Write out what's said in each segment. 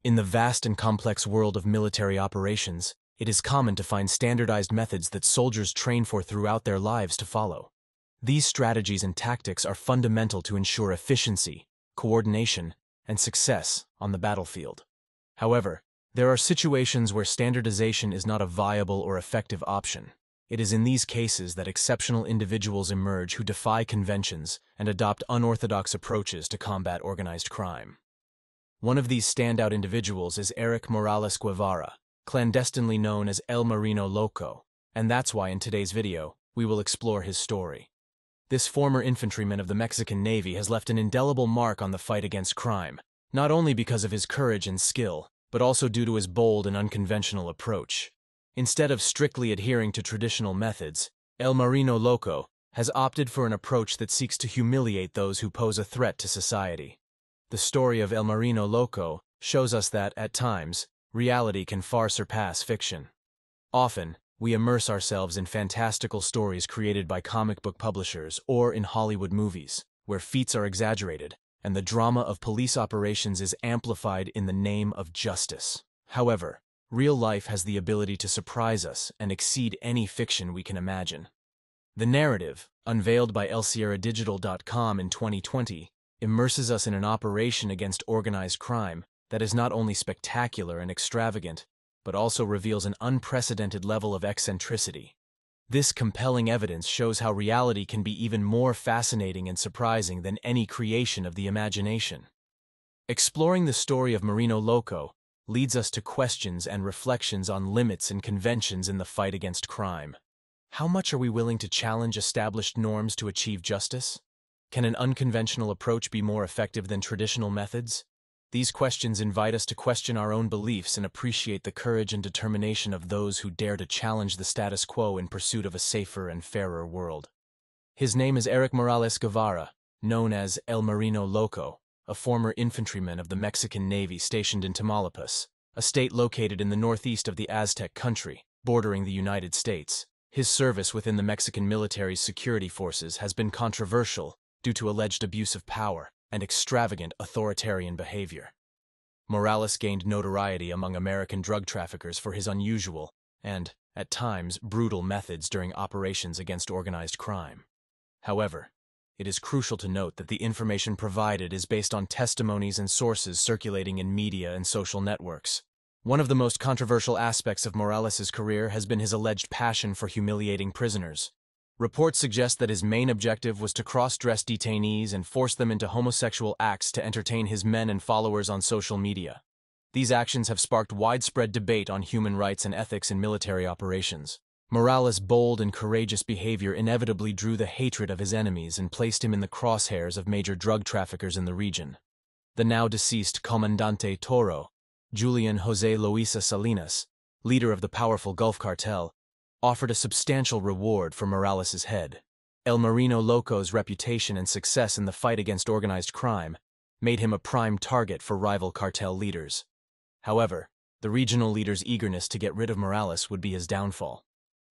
In the vast and complex world of military operations, it is common to find standardized methods that soldiers train for throughout their lives to follow. These strategies and tactics are fundamental to ensure efficiency, coordination, and success on the battlefield. However, there are situations where standardization is not a viable or effective option. It is in these cases that exceptional individuals emerge who defy conventions and adopt unorthodox approaches to combat organized crime. One of these standout individuals is Erik Morales Guevara, clandestinely known as El Marino Loco, and that's why in today's video, we will explore his story. This former infantryman of the Mexican Navy has left an indelible mark on the fight against crime, not only because of his courage and skill, but also due to his bold and unconventional approach. Instead of strictly adhering to traditional methods, El Marino Loco has opted for an approach that seeks to humiliate those who pose a threat to society. The story of El Marino Loco shows us that, at times, reality can far surpass fiction. Often, we immerse ourselves in fantastical stories created by comic book publishers or in Hollywood movies, where feats are exaggerated and the drama of police operations is amplified in the name of justice. However, real life has the ability to surprise us and exceed any fiction we can imagine. The narrative, unveiled by ElSierraDigital.com in 2020, immerses us in an operation against organized crime that is not only spectacular and extravagant, but also reveals an unprecedented level of eccentricity. This compelling evidence shows how reality can be even more fascinating and surprising than any creation of the imagination. Exploring the story of Marino Loco leads us to questions and reflections on limits and conventions in the fight against crime. How much are we willing to challenge established norms to achieve justice? Can an unconventional approach be more effective than traditional methods? These questions invite us to question our own beliefs and appreciate the courage and determination of those who dare to challenge the status quo in pursuit of a safer and fairer world. His name is Erik Morales Guevara, known as El Marino Loco, a former infantryman of the Mexican Navy stationed in Tamaulipas, a state located in the northeast of the Aztec country, bordering the United States. His service within the Mexican military's security forces has been controversial due to alleged abuse of power and extravagant authoritarian behavior. Morales gained notoriety among American drug traffickers for his unusual and, at times, brutal methods during operations against organized crime. However, it is crucial to note that the information provided is based on testimonies and sources circulating in media and social networks. One of the most controversial aspects of Morales' career has been his alleged passion for humiliating prisoners. Reports suggest that his main objective was to cross-dress detainees and force them into homosexual acts to entertain his men and followers on social media. These actions have sparked widespread debate on human rights and ethics in military operations. Morales' bold and courageous behavior inevitably drew the hatred of his enemies and placed him in the crosshairs of major drug traffickers in the region. The now-deceased Comandante Toro, Julian José Loíza Salinas, leader of the powerful Gulf Cartel, offered a substantial reward for Morales' head. El Marino Loco's reputation and success in the fight against organized crime made him a prime target for rival cartel leaders. However, the regional leader's eagerness to get rid of Morales would be his downfall.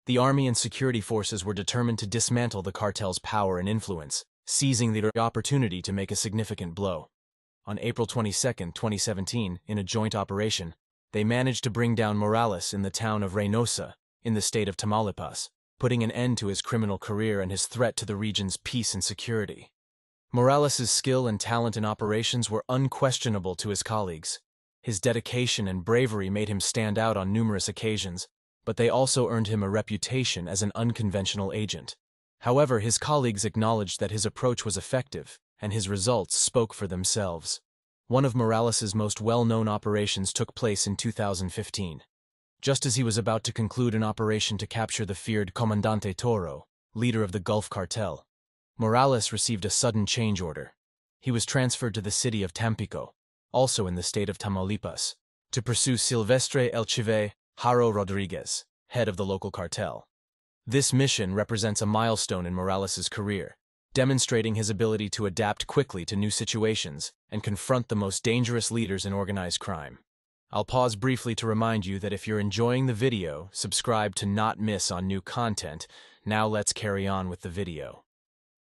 The army and security forces were determined to dismantle the cartel's power and influence, seizing the opportunity to make a significant blow. On April 22, 2017, in a joint operation, they managed to bring down Morales in the town of Reynosa, in the state of Tamaulipas, putting an end to his criminal career and his threat to the region's peace and security. Morales' skill and talent in operations were unquestionable to his colleagues. His dedication and bravery made him stand out on numerous occasions, but they also earned him a reputation as an unconventional agent. However, his colleagues acknowledged that his approach was effective, and his results spoke for themselves. One of Morales' most well-known operations took place in 2015. Just as he was about to conclude an operation to capture the feared Comandante Toro, leader of the Gulf Cartel, Morales received a sudden change order. He was transferred to the city of Tampico, also in the state of Tamaulipas, to pursue Silvestre El Chive Haro Rodriguez, head of the local cartel. This mission represents a milestone in Morales' career, demonstrating his ability to adapt quickly to new situations and confront the most dangerous leaders in organized crime. I'll pause briefly to remind you that if you're enjoying the video, subscribe to not miss on new content. Now let's carry on with the video.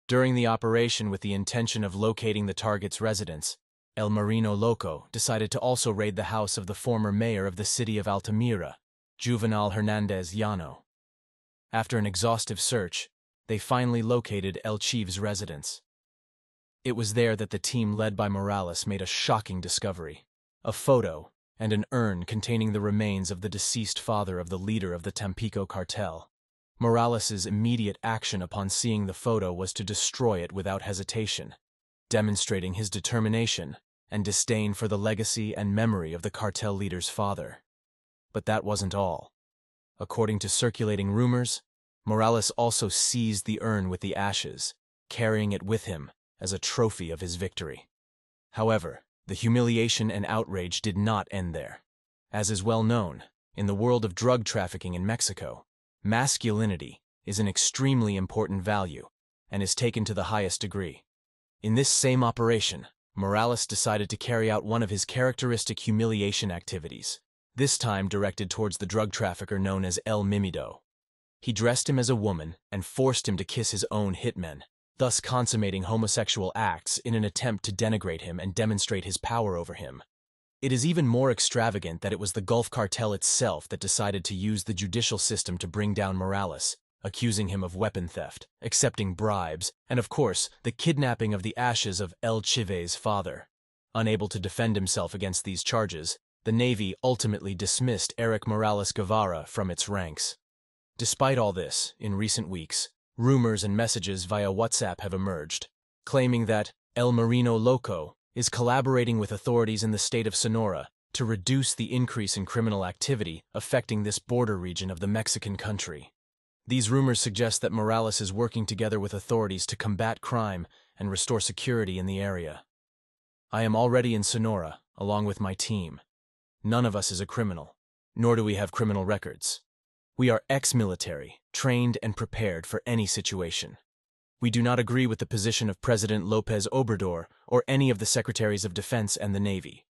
During the operation with the intention of locating the target's residence, El Marino Loco decided to also raid the house of the former mayor of the city of Altamira, Juvenal Hernandez Llano. After an exhaustive search, they finally located El Chief's residence. It was there that the team led by Morales made a shocking discovery: a photo and an urn containing the remains of the deceased father of the leader of the Tampico cartel. Morales's immediate action upon seeing the photo was to destroy it without hesitation, demonstrating his determination and disdain for the legacy and memory of the cartel leader's father. But that wasn't all. According to circulating rumors, Morales also seized the urn with the ashes, carrying it with him as a trophy of his victory. However, the humiliation and outrage did not end there. As is well known, in the world of drug trafficking in Mexico, masculinity is an extremely important value and is taken to the highest degree. In this same operation, Morales decided to carry out one of his characteristic humiliation activities, this time directed towards the drug trafficker known as El Mimido. He dressed him as a woman and forced him to kiss his own hitmen, thus consummating homosexual acts in an attempt to denigrate him and demonstrate his power over him. It is even more extravagant that it was the Gulf Cartel itself that decided to use the judicial system to bring down Morales, accusing him of weapon theft, accepting bribes, and of course, the kidnapping of the ashes of El Chive's father. Unable to defend himself against these charges, the Navy ultimately dismissed Eric Morales Guevara from its ranks. Despite all this, in recent weeks, rumors and messages via WhatsApp have emerged, claiming that El Marino Loco is collaborating with authorities in the state of Sonora to reduce the increase in criminal activity affecting this border region of the Mexican country. These rumors suggest that Morales is working together with authorities to combat crime and restore security in the area. I am already in Sonora, along with my team. None of us is a criminal, nor do we have criminal records. We are ex-military, trained and prepared for any situation. We do not agree with the position of President López Obrador or any of the Secretaries of Defense and the Navy.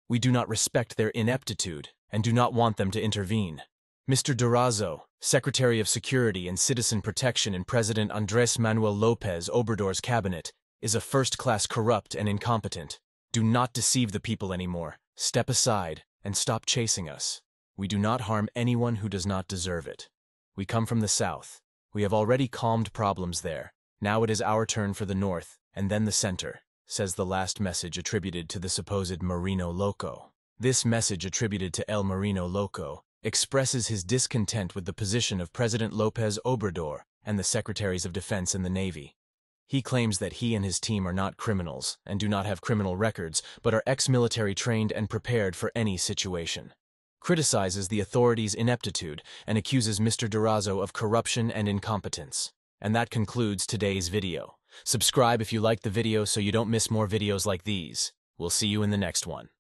We do not respect their ineptitude and do not want them to intervene. Mr. Durazo, Secretary of Security and Citizen Protection in President Andrés Manuel López Obrador's cabinet, is a first-class corrupt and incompetent. Do not deceive the people anymore. Step aside and stop chasing us. We do not harm anyone who does not deserve it. We come from the south. We have already calmed problems there. Now it is our turn for the north, and then the center, says the last message attributed to the supposed Marino Loco. This message attributed to El Marino Loco expresses his discontent with the position of President López Obrador and the Secretaries of Defense and the Navy. He claims that he and his team are not criminals and do not have criminal records, but are ex-military trained and prepared for any situation. Criticizes the authorities' ineptitude and accuses Mr. Durazo of corruption and incompetence. And that concludes today's video. Subscribe if you liked the video so you don't miss more videos like these. We'll see you in the next one.